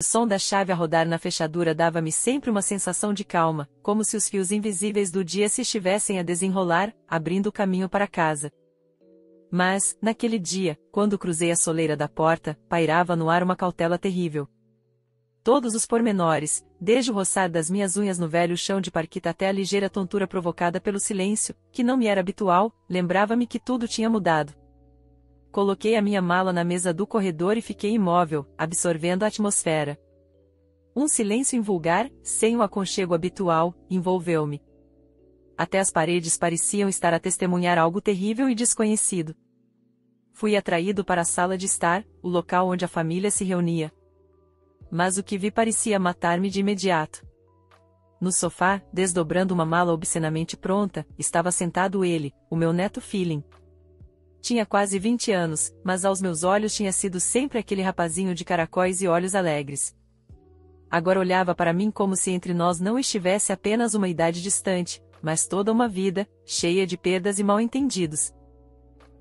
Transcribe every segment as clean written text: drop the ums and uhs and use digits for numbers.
O som da chave a rodar na fechadura dava-me sempre uma sensação de calma, como se os fios invisíveis do dia se estivessem a desenrolar, abrindo o caminho para casa. Mas, naquele dia, quando cruzei a soleira da porta, pairava no ar uma cautela terrível. Todos os pormenores, desde o roçar das minhas unhas no velho chão de parquita até a ligeira tontura provocada pelo silêncio, que não me era habitual, lembrava-me que tudo tinha mudado. Coloquei a minha mala na mesa do corredor e fiquei imóvel, absorvendo a atmosfera. Um silêncio invulgar, sem o aconchego habitual, envolveu-me. Até as paredes pareciam estar a testemunhar algo terrível e desconhecido. Fui atraído para a sala de estar, o local onde a família se reunia. Mas o que vi parecia matar-me de imediato. No sofá, desdobrando uma mala obscenamente pronta, estava sentado ele, o meu neto Feeling. Tinha quase 20 anos, mas aos meus olhos tinha sido sempre aquele rapazinho de caracóis e olhos alegres. Agora olhava para mim como se entre nós não estivesse apenas uma idade distante, mas toda uma vida, cheia de perdas e mal-entendidos.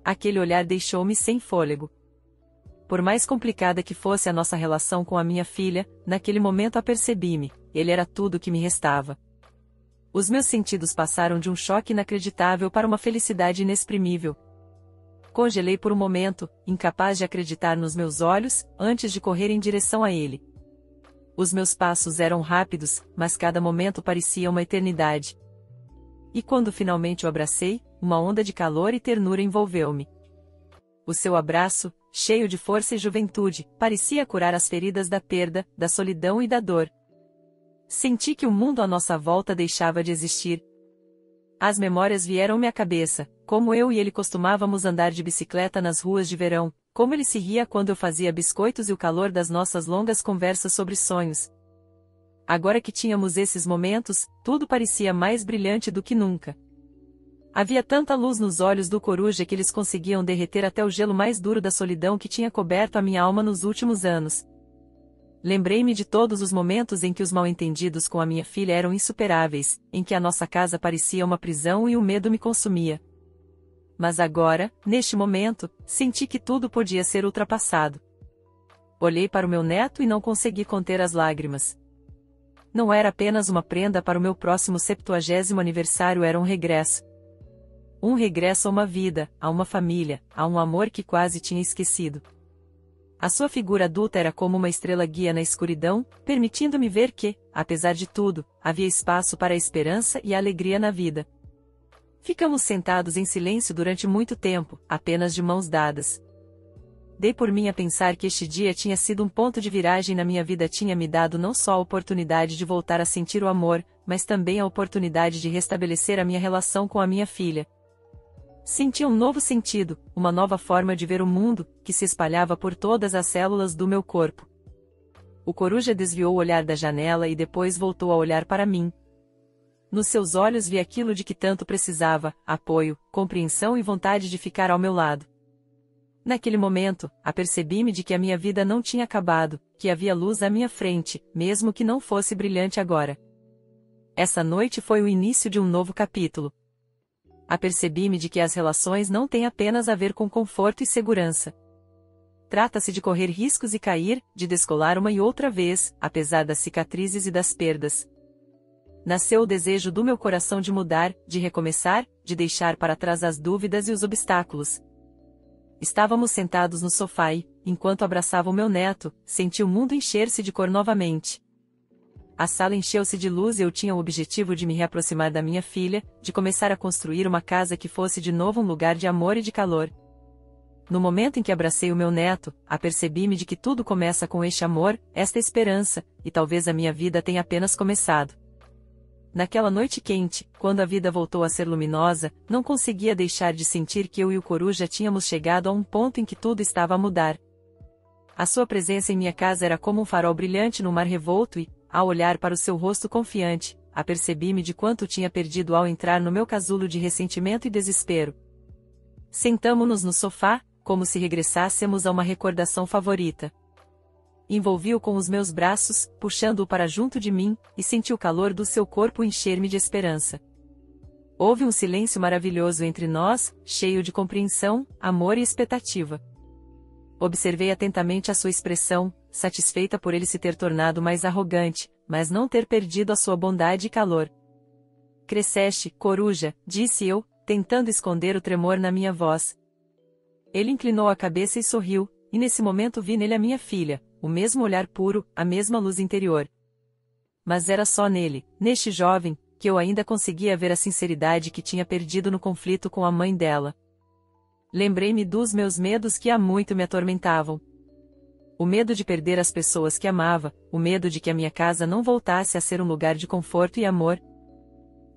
Aquele olhar deixou-me sem fôlego. Por mais complicada que fosse a nossa relação com a minha filha, naquele momento apercebi-me, ele era tudo o que me restava. Os meus sentidos passaram de um choque inacreditável para uma felicidade inexprimível. Congelei por um momento, incapaz de acreditar nos meus olhos, antes de correr em direção a ele. Os meus passos eram rápidos, mas cada momento parecia uma eternidade. E quando finalmente o abracei, uma onda de calor e ternura envolveu-me. O seu abraço, cheio de força e juventude, parecia curar as feridas da perda, da solidão e da dor. Senti que o mundo à nossa volta deixava de existir. As memórias vieram-me à cabeça, como eu e ele costumávamos andar de bicicleta nas ruas de verão, como ele se ria quando eu fazia biscoitos e o calor das nossas longas conversas sobre sonhos. Agora que tínhamos esses momentos, tudo parecia mais brilhante do que nunca. Havia tanta luz nos olhos do coruja que eles conseguiam derreter até o gelo mais duro da solidão que tinha coberto a minha alma nos últimos anos. Lembrei-me de todos os momentos em que os mal-entendidos com a minha filha eram insuperáveis, em que a nossa casa parecia uma prisão e o medo me consumia. Mas agora, neste momento, senti que tudo podia ser ultrapassado. Olhei para o meu neto e não consegui conter as lágrimas. Não era apenas uma prenda para o meu próximo 70º aniversário, era um regresso. Um regresso a uma vida, a uma família, a um amor que quase tinha esquecido. A sua figura adulta era como uma estrela guia na escuridão, permitindo-me ver que, apesar de tudo, havia espaço para a esperança e a alegria na vida. Ficamos sentados em silêncio durante muito tempo, apenas de mãos dadas. Dei por mim a pensar que este dia tinha sido um ponto de viragem na minha vida, tinha me dado não só a oportunidade de voltar a sentir o amor, mas também a oportunidade de restabelecer a minha relação com a minha filha. Senti um novo sentido, uma nova forma de ver o mundo, que se espalhava por todas as células do meu corpo. O coruja desviou o olhar da janela e depois voltou a olhar para mim. Nos seus olhos vi aquilo de que tanto precisava: apoio, compreensão e vontade de ficar ao meu lado. Naquele momento, apercebi-me de que a minha vida não tinha acabado, que havia luz à minha frente, mesmo que não fosse brilhante agora. Essa noite foi o início de um novo capítulo. Apercebi-me de que as relações não têm apenas a ver com conforto e segurança. Trata-se de correr riscos e cair, de descolar uma e outra vez, apesar das cicatrizes e das perdas. Nasceu o desejo do meu coração de mudar, de recomeçar, de deixar para trás as dúvidas e os obstáculos. Estávamos sentados no sofá e, enquanto abraçava o meu neto, senti o mundo encher-se de cor novamente. A sala encheu-se de luz e eu tinha o objetivo de me reaproximar da minha filha, de começar a construir uma casa que fosse de novo um lugar de amor e de calor. No momento em que abracei o meu neto, apercebi-me de que tudo começa com este amor, esta esperança, e talvez a minha vida tenha apenas começado. Naquela noite quente, quando a vida voltou a ser luminosa, não conseguia deixar de sentir que eu e o coruja tínhamos chegado a um ponto em que tudo estava a mudar. A sua presença em minha casa era como um farol brilhante no mar revolto e, ao olhar para o seu rosto confiante, apercebi-me de quanto tinha perdido ao entrar no meu casulo de ressentimento e desespero. Sentamo-nos no sofá, como se regressássemos a uma recordação favorita. Envolvi-o com os meus braços, puxando-o para junto de mim, e senti o calor do seu corpo encher-me de esperança. Houve um silêncio maravilhoso entre nós, cheio de compreensão, amor e expectativa. Observei atentamente a sua expressão, satisfeita por ele se ter tornado mais arrogante, mas não ter perdido a sua bondade e calor. Cresceste, coruja, disse eu, tentando esconder o tremor na minha voz. Ele inclinou a cabeça e sorriu, e nesse momento vi nele a minha filha, o mesmo olhar puro, a mesma luz interior. Mas era só nele, neste jovem, que eu ainda conseguia ver a sinceridade que tinha perdido no conflito com a mãe dela. Lembrei-me dos meus medos que há muito me atormentavam. O medo de perder as pessoas que amava, o medo de que a minha casa não voltasse a ser um lugar de conforto e amor.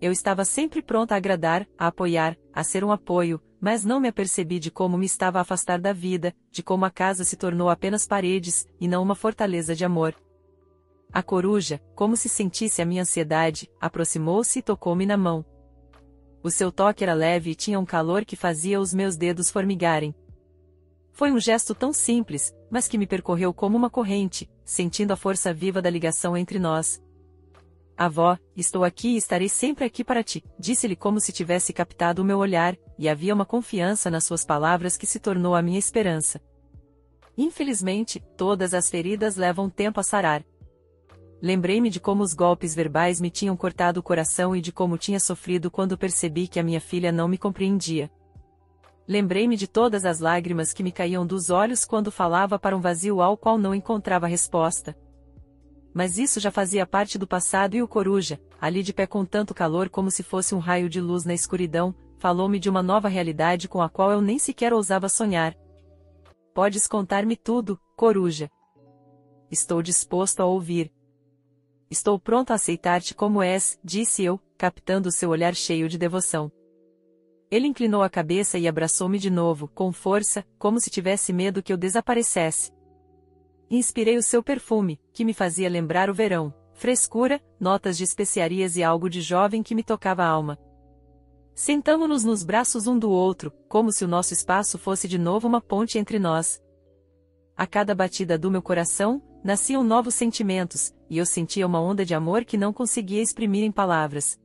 Eu estava sempre pronta a agradar, a apoiar, a ser um apoio, mas não me apercebi de como me estava a afastar da vida, de como a casa se tornou apenas paredes, e não uma fortaleza de amor. A coruja, como se sentisse a minha ansiedade, aproximou-se e tocou-me na mão. O seu toque era leve e tinha um calor que fazia os meus dedos formigarem. Foi um gesto tão simples, mas que me percorreu como uma corrente, sentindo a força viva da ligação entre nós. Avó, estou aqui e estarei sempre aqui para ti, disse-lhe como se tivesse captado o meu olhar, e havia uma confiança nas suas palavras que se tornou a minha esperança. Infelizmente, todas as feridas levam tempo a sarar. Lembrei-me de como os golpes verbais me tinham cortado o coração e de como tinha sofrido quando percebi que a minha filha não me compreendia. Lembrei-me de todas as lágrimas que me caíam dos olhos quando falava para um vazio ao qual não encontrava resposta. Mas isso já fazia parte do passado e o coruja, ali de pé com tanto calor como se fosse um raio de luz na escuridão, falou-me de uma nova realidade com a qual eu nem sequer ousava sonhar. Podes contar-me tudo, coruja. Estou disposto a ouvir. Estou pronto a aceitar-te como és, disse eu, captando o seu olhar cheio de devoção. Ele inclinou a cabeça e abraçou-me de novo, com força, como se tivesse medo que eu desaparecesse. Inspirei o seu perfume, que me fazia lembrar o verão, frescura, notas de especiarias e algo de jovem que me tocava a alma. Sentamo-nos nos braços um do outro, como se o nosso espaço fosse de novo uma ponte entre nós. A cada batida do meu coração, nasciam novos sentimentos, e eu sentia uma onda de amor que não conseguia exprimir em palavras.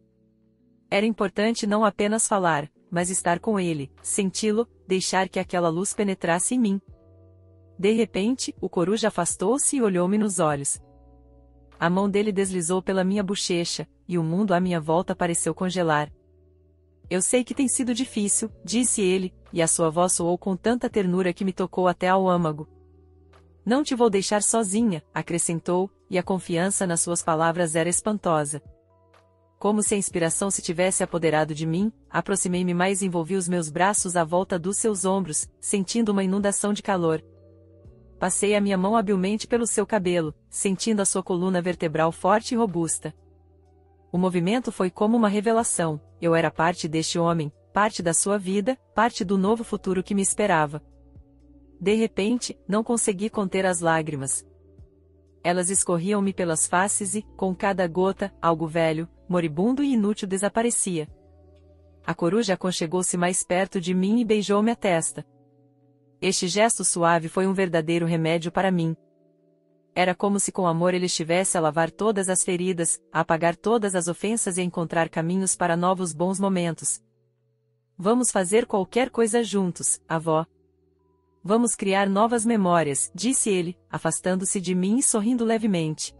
Era importante não apenas falar, mas estar com ele, senti-lo, deixar que aquela luz penetrasse em mim. De repente, o coruja afastou-se e olhou-me nos olhos. A mão dele deslizou pela minha bochecha, e o mundo à minha volta pareceu congelar. Eu sei que tem sido difícil, disse ele, e a sua voz soou com tanta ternura que me tocou até ao âmago. Não te vou deixar sozinha, acrescentou, e a confiança nas suas palavras era espantosa. Como se a inspiração se tivesse apoderado de mim, aproximei-me mais e envolvi os meus braços à volta dos seus ombros, sentindo uma inundação de calor. Passei a minha mão habilmente pelo seu cabelo, sentindo a sua coluna vertebral forte e robusta. O movimento foi como uma revelação, eu era parte deste homem, parte da sua vida, parte do novo futuro que me esperava. De repente, não consegui conter as lágrimas. Elas escorriam-me pelas faces e, com cada gota, algo velho, moribundo e inútil desaparecia. A coruja aconchegou-se mais perto de mim e beijou-me a testa. Este gesto suave foi um verdadeiro remédio para mim. Era como se com amor ele estivesse a lavar todas as feridas, a apagar todas as ofensas e a encontrar caminhos para novos bons momentos. Vamos fazer qualquer coisa juntos, avó. Vamos criar novas memórias, disse ele, afastando-se de mim e sorrindo levemente.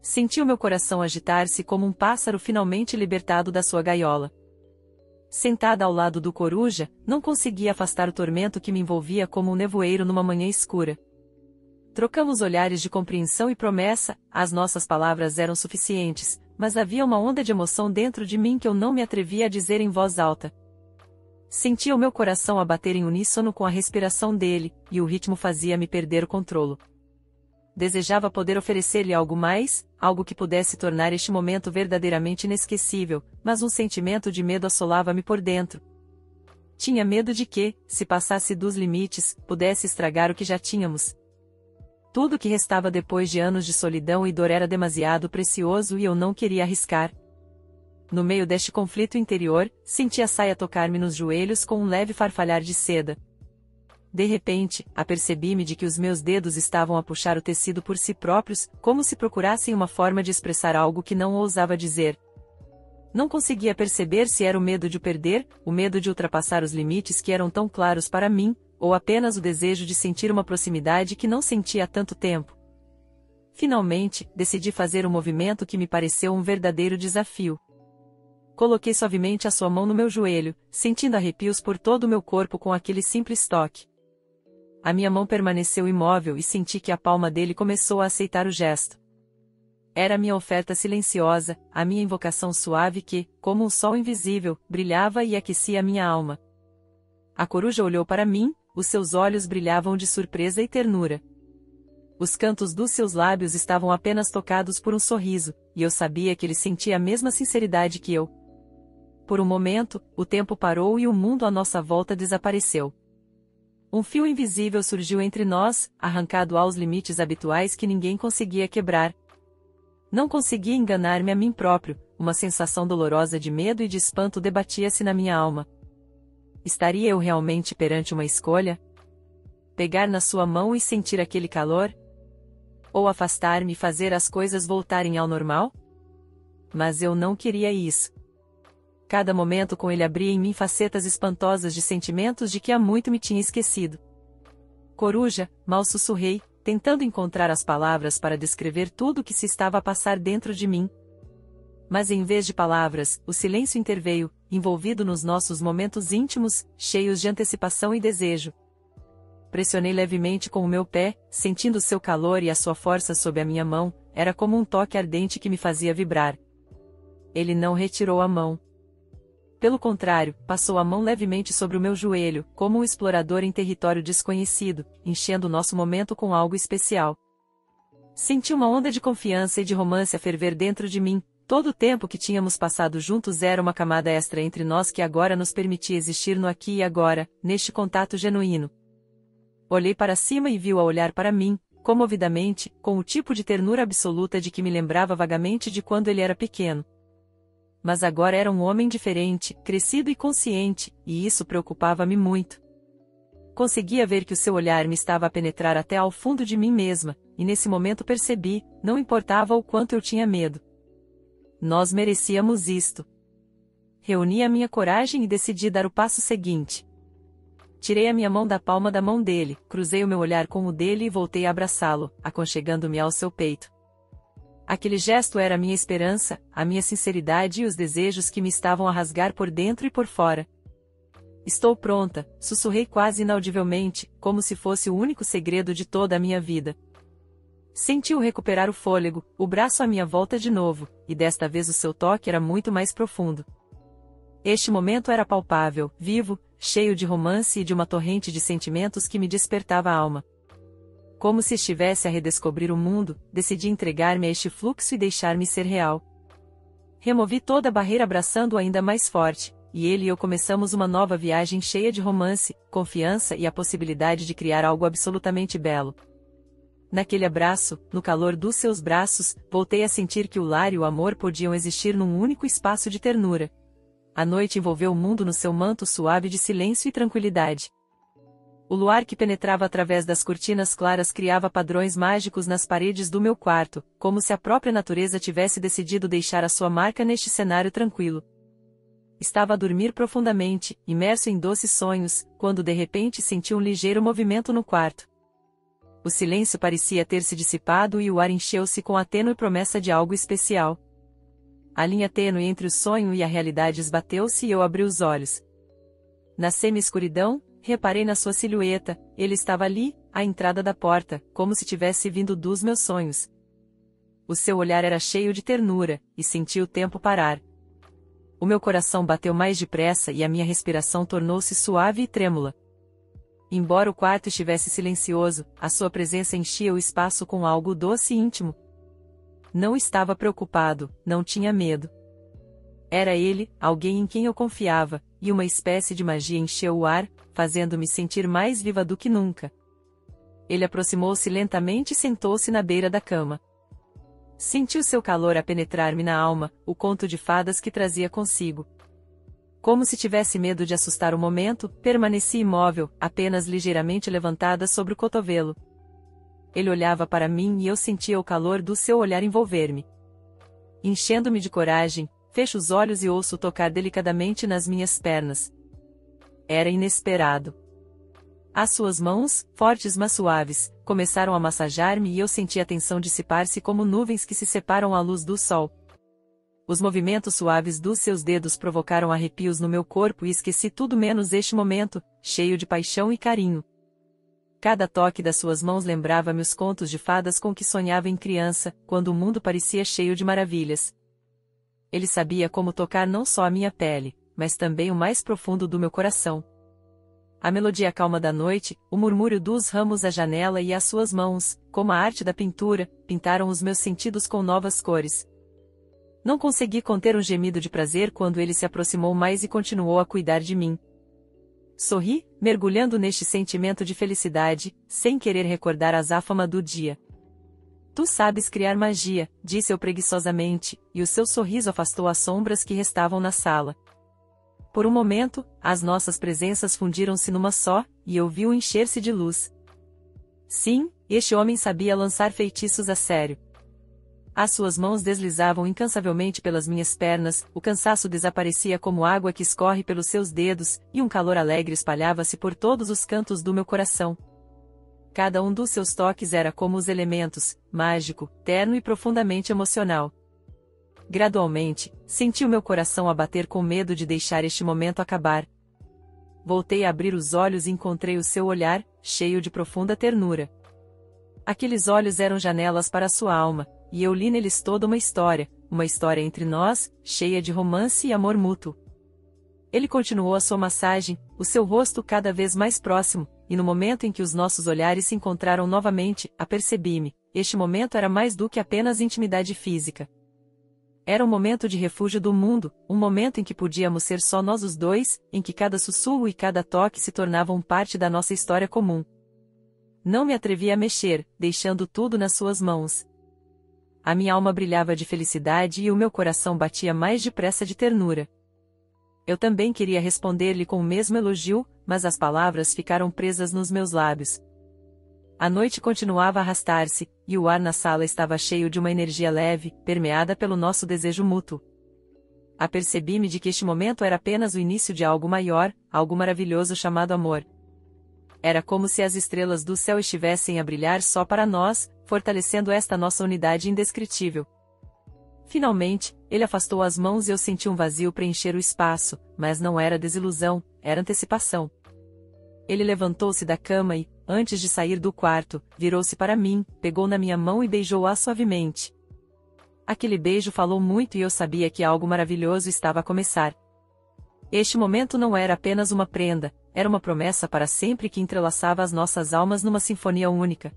Senti o meu coração agitar-se como um pássaro finalmente libertado da sua gaiola. Sentada ao lado do coruja, não conseguia afastar o tormento que me envolvia como um nevoeiro numa manhã escura. Trocamos olhares de compreensão e promessa, as nossas palavras eram suficientes, mas havia uma onda de emoção dentro de mim que eu não me atrevia a dizer em voz alta. Sentia o meu coração a bater em uníssono com a respiração dele, e o ritmo fazia-me perder o controle. Desejava poder oferecer-lhe algo mais, algo que pudesse tornar este momento verdadeiramente inesquecível, mas um sentimento de medo assolava-me por dentro. Tinha medo de que, se passasse dos limites, pudesse estragar o que já tínhamos. Tudo o que restava depois de anos de solidão e dor era demasiado precioso e eu não queria arriscar. No meio deste conflito interior, senti a saia tocar-me nos joelhos com um leve farfalhar de seda. De repente, apercebi-me de que os meus dedos estavam a puxar o tecido por si próprios, como se procurassem uma forma de expressar algo que não ousava dizer. Não conseguia perceber se era o medo de o perder, o medo de ultrapassar os limites que eram tão claros para mim, Ou apenas o desejo de sentir uma proximidade que não sentia há tanto tempo? Finalmente, decidi fazer um movimento que me pareceu um verdadeiro desafio. Coloquei suavemente a sua mão no meu joelho, sentindo arrepios por todo o meu corpo com aquele simples toque. A minha mão permaneceu imóvel e senti que a palma dele começou a aceitar o gesto. Era a minha oferta silenciosa, a minha invocação suave que, como um sol invisível, brilhava e aquecia a minha alma. A coruja olhou para mim, os seus olhos brilhavam de surpresa e ternura. Os cantos dos seus lábios estavam apenas tocados por um sorriso, e eu sabia que ele sentia a mesma sinceridade que eu. Por um momento, o tempo parou e o mundo à nossa volta desapareceu. Um fio invisível surgiu entre nós, arrancado aos limites habituais que ninguém conseguia quebrar. Não conseguia enganar-me a mim próprio, uma sensação dolorosa de medo e de espanto debatia-se na minha alma. Estaria eu realmente perante uma escolha? Pegar na sua mão e sentir aquele calor? Ou afastar-me e fazer as coisas voltarem ao normal? Mas eu não queria isso. Cada momento com ele abria em mim facetas espantosas de sentimentos de que há muito me tinha esquecido. Coruja, mal sussurrei, tentando encontrar as palavras para descrever tudo o que se estava a passar dentro de mim. Mas em vez de palavras, o silêncio interveio, envolvido nos nossos momentos íntimos, cheios de antecipação e desejo. Pressionei levemente com o meu pé, sentindo seu calor e a sua força sob a minha mão, era como um toque ardente que me fazia vibrar. Ele não retirou a mão. Pelo contrário, passou a mão levemente sobre o meu joelho, como um explorador em território desconhecido, enchendo o nosso momento com algo especial. Senti uma onda de confiança e de romance a ferver dentro de mim. Todo o tempo que tínhamos passado juntos era uma camada extra entre nós que agora nos permitia existir no aqui e agora, neste contato genuíno. Olhei para cima e viu-a olhar para mim, comovidamente, com o tipo de ternura absoluta de que me lembrava vagamente de quando ele era pequeno. Mas agora era um homem diferente, crescido e consciente, e isso preocupava-me muito. Conseguia ver que o seu olhar me estava a penetrar até ao fundo de mim mesma, e nesse momento percebi, não importava o quanto eu tinha medo. Nós merecíamos isto. Reuni a minha coragem e decidi dar o passo seguinte. Tirei a minha mão da palma da mão dele, cruzei o meu olhar com o dele e voltei a abraçá-lo, aconchegando-me ao seu peito. Aquele gesto era a minha esperança, a minha sinceridade e os desejos que me estavam a rasgar por dentro e por fora. Estou pronta, sussurrei quase inaudivelmente, como se fosse o único segredo de toda a minha vida. Senti-o recuperar o fôlego, o braço à minha volta de novo, e desta vez o seu toque era muito mais profundo. Este momento era palpável, vivo, cheio de romance e de uma torrente de sentimentos que me despertava a alma. Como se estivesse a redescobrir o mundo, decidi entregar-me a este fluxo e deixar-me ser real. Removi toda a barreira abraçando-o ainda mais forte, e ele e eu começamos uma nova viagem cheia de romance, confiança e a possibilidade de criar algo absolutamente belo. Naquele abraço, no calor dos seus braços, voltei a sentir que o lar e o amor podiam existir num único espaço de ternura. A noite envolveu o mundo no seu manto suave de silêncio e tranquilidade. O luar que penetrava através das cortinas claras criava padrões mágicos nas paredes do meu quarto, como se a própria natureza tivesse decidido deixar a sua marca neste cenário tranquilo. Estava a dormir profundamente, imerso em doces sonhos, quando de repente senti um ligeiro movimento no quarto. O silêncio parecia ter se dissipado e o ar encheu-se com a tênue promessa de algo especial. A linha tênue entre o sonho e a realidade esbateu-se e eu abri os olhos. Na semi-escuridão, reparei na sua silhueta, ele estava ali, à entrada da porta, como se tivesse vindo dos meus sonhos. O seu olhar era cheio de ternura, e senti o tempo parar. O meu coração bateu mais depressa e a minha respiração tornou-se suave e trêmula. Embora o quarto estivesse silencioso, a sua presença enchia o espaço com algo doce e íntimo. Não estava preocupado, não tinha medo. Era ele, alguém em quem eu confiava, e uma espécie de magia encheu o ar, fazendo-me sentir mais viva do que nunca. Ele aproximou-se lentamente e sentou-se na beira da cama. Senti o seu calor a penetrar-me na alma, o conto de fadas que trazia consigo. Como se tivesse medo de assustar o momento, permaneci imóvel, apenas ligeiramente levantada sobre o cotovelo. Ele olhava para mim e eu sentia o calor do seu olhar envolver-me. Enchendo-me de coragem, fecho os olhos e ouço tocar delicadamente nas minhas pernas. Era inesperado. As suas mãos, fortes mas suaves, começaram a massajar-me e eu senti a tensão dissipar-se como nuvens que se separam à luz do sol. Os movimentos suaves dos seus dedos provocaram arrepios no meu corpo e esqueci tudo menos este momento, cheio de paixão e carinho. Cada toque das suas mãos lembrava-me os contos de fadas com que sonhava em criança, quando o mundo parecia cheio de maravilhas. Ele sabia como tocar não só a minha pele, mas também o mais profundo do meu coração. A melodia calma da noite, o murmúrio dos ramos à janela e as suas mãos, como a arte da pintura, pintaram os meus sentidos com novas cores. Não consegui conter um gemido de prazer quando ele se aproximou mais e continuou a cuidar de mim. Sorri, mergulhando neste sentimento de felicidade, sem querer recordar a azáfama do dia. Tu sabes criar magia, disse eu preguiçosamente, e o seu sorriso afastou as sombras que restavam na sala. Por um momento, as nossas presenças fundiram-se numa só, e eu vi-o encher-se de luz. Sim, este homem sabia lançar feitiços a sério. As suas mãos deslizavam incansavelmente pelas minhas pernas, o cansaço desaparecia como água que escorre pelos seus dedos, e um calor alegre espalhava-se por todos os cantos do meu coração. Cada um dos seus toques era como os elementos, mágico, terno e profundamente emocional. Gradualmente, senti o meu coração a bater com medo de deixar este momento acabar. Voltei a abrir os olhos e encontrei o seu olhar, cheio de profunda ternura. Aqueles olhos eram janelas para sua alma, e eu li neles toda uma história entre nós, cheia de romance e amor mútuo. Ele continuou a sua massagem, o seu rosto cada vez mais próximo, e no momento em que os nossos olhares se encontraram novamente, apercebi-me, este momento era mais do que apenas intimidade física. Era um momento de refúgio do mundo, um momento em que podíamos ser só nós os dois, em que cada sussurro e cada toque se tornavam parte da nossa história comum. Não me atrevi a mexer, deixando tudo nas suas mãos. A minha alma brilhava de felicidade e o meu coração batia mais depressa de ternura. Eu também queria responder-lhe com o mesmo elogio, mas as palavras ficaram presas nos meus lábios. A noite continuava a arrastar-se, e o ar na sala estava cheio de uma energia leve, permeada pelo nosso desejo mútuo. Apercebi-me de que este momento era apenas o início de algo maior, algo maravilhoso chamado amor. Era como se as estrelas do céu estivessem a brilhar só para nós, fortalecendo esta nossa unidade indescritível. Finalmente, ele afastou as mãos e eu senti um vazio preencher o espaço, mas não era desilusão, era antecipação. Ele levantou-se da cama e, antes de sair do quarto, virou-se para mim, pegou na minha mão e beijou-a suavemente. Aquele beijo falou muito e eu sabia que algo maravilhoso estava a começar. Este momento não era apenas uma prenda, era uma promessa para sempre que entrelaçava as nossas almas numa sinfonia única.